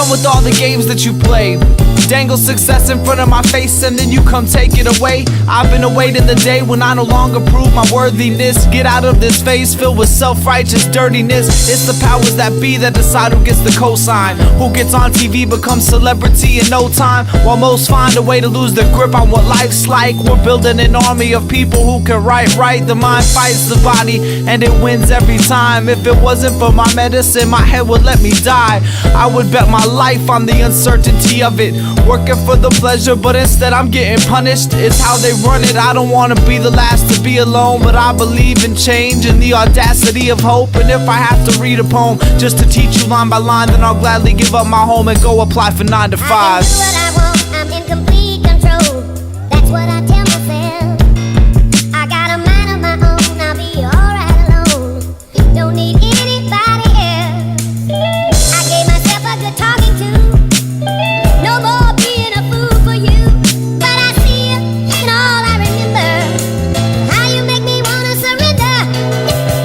done with all the games that you played. Dangle success in front of my face and then you come take it away. I've been awaiting the day when I no longer prove my worthiness. Get out of this phase filled with self-righteous dirtiness. It's the powers that be that decide who gets the cosign. Who gets on TV becomes celebrity in no time, while most find a way to lose their grip on what life's like. We're building an army of people who can write right. The mind fights the body and it wins every time. If it wasn't for my medicine, my head would let me die. I would bet my life on the uncertainty of it. Working for the pleasure, but instead I'm getting punished. It's how they run it. I don't wanna be the last to be alone, but I believe in change and the audacity of hope. And if I have to read a poem just to teach you line by line, then I'll gladly give up my home and go apply for 9 to 5. I can do what I want, I'm in complete control. That's what I tell myself. I got a mind of my own, I'll be alright alone. Don't need anybody else. I gave myself a good talking to. No more being a fool for you. But I see you in all I remember. How you make me wanna surrender.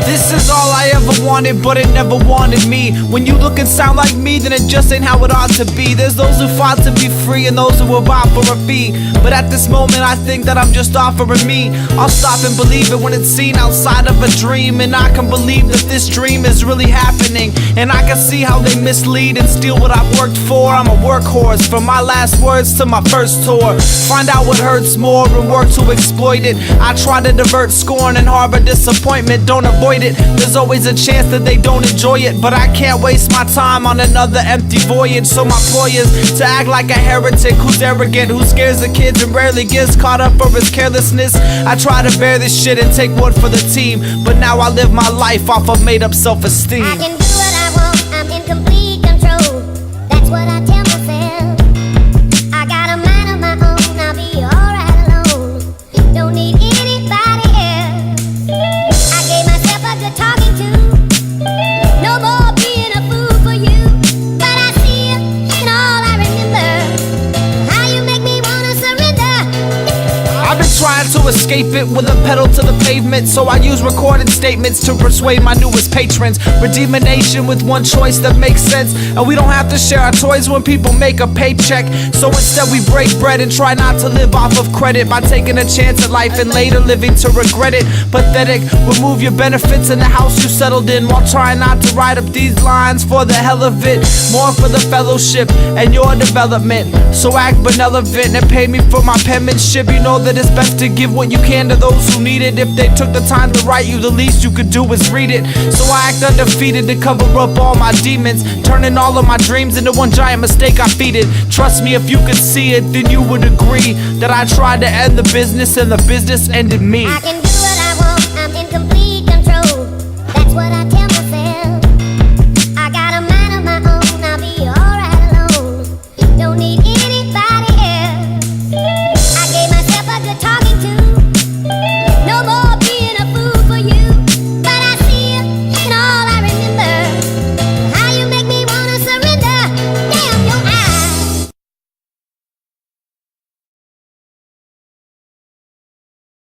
This is all I ever wanted, but it never wanted me. When you look and sound like me, then it just ain't how it ought to be. There's those who fought to be free and those who will buy for a fee. But at this moment I think that I'm just offering me. I'll stop and believe it when it's seen outside of a dream. And I can believe that this dream is really happening. And I can see how they mislead and steal what I've worked for. I'm a workhorse, from my last words to my first tour. Find out what hurts more and work to exploit it. I try to divert scorn and harbor disappointment. Don't avoid it, there's always a chance that they don't enjoy it. But I can't waste my time on another empty voyage. So my ploy is to act like a heretic who's arrogant, who scares the kids and rarely gets caught up for his carelessness. I try to bear this shit and take one for the team, but now I live my life off of made up self-esteem. I can do what I want, I'm in complete control. That's what I tell myself. I got a mind of my own, I'll be alright alone. Don't need anybody else. I gave myself a good talking to. No more being a fool for you. But I see you in all I remember. How you make me wanna surrender. I've been trying to escape it with a pedal to the pavement, so I use recorded statements to persuade my newest patrons. Redeem a nation with one choice that makes sense, and we don't have to share our toys when people make a paycheck. So instead we break bread and try not to live off of credit by taking a chance at life and later living to regret it. Pathetic, remove your benefits in the house you settled in while trying not to write up these lines for the hell of it. More for the fellowship and your development. So act benevolent and pay me for my penmanship. You know that it's best to give what you can to those who need it. If they took the time to write you, the least you could do is read it. So I act undefeated to cover up all my demons, turning all of my dreams into one giant mistake I feeded. Trust me, if you could see it, then you would agree that I tried to end the business and the business ended me. I can do what I want, I'm in complete control. That's what I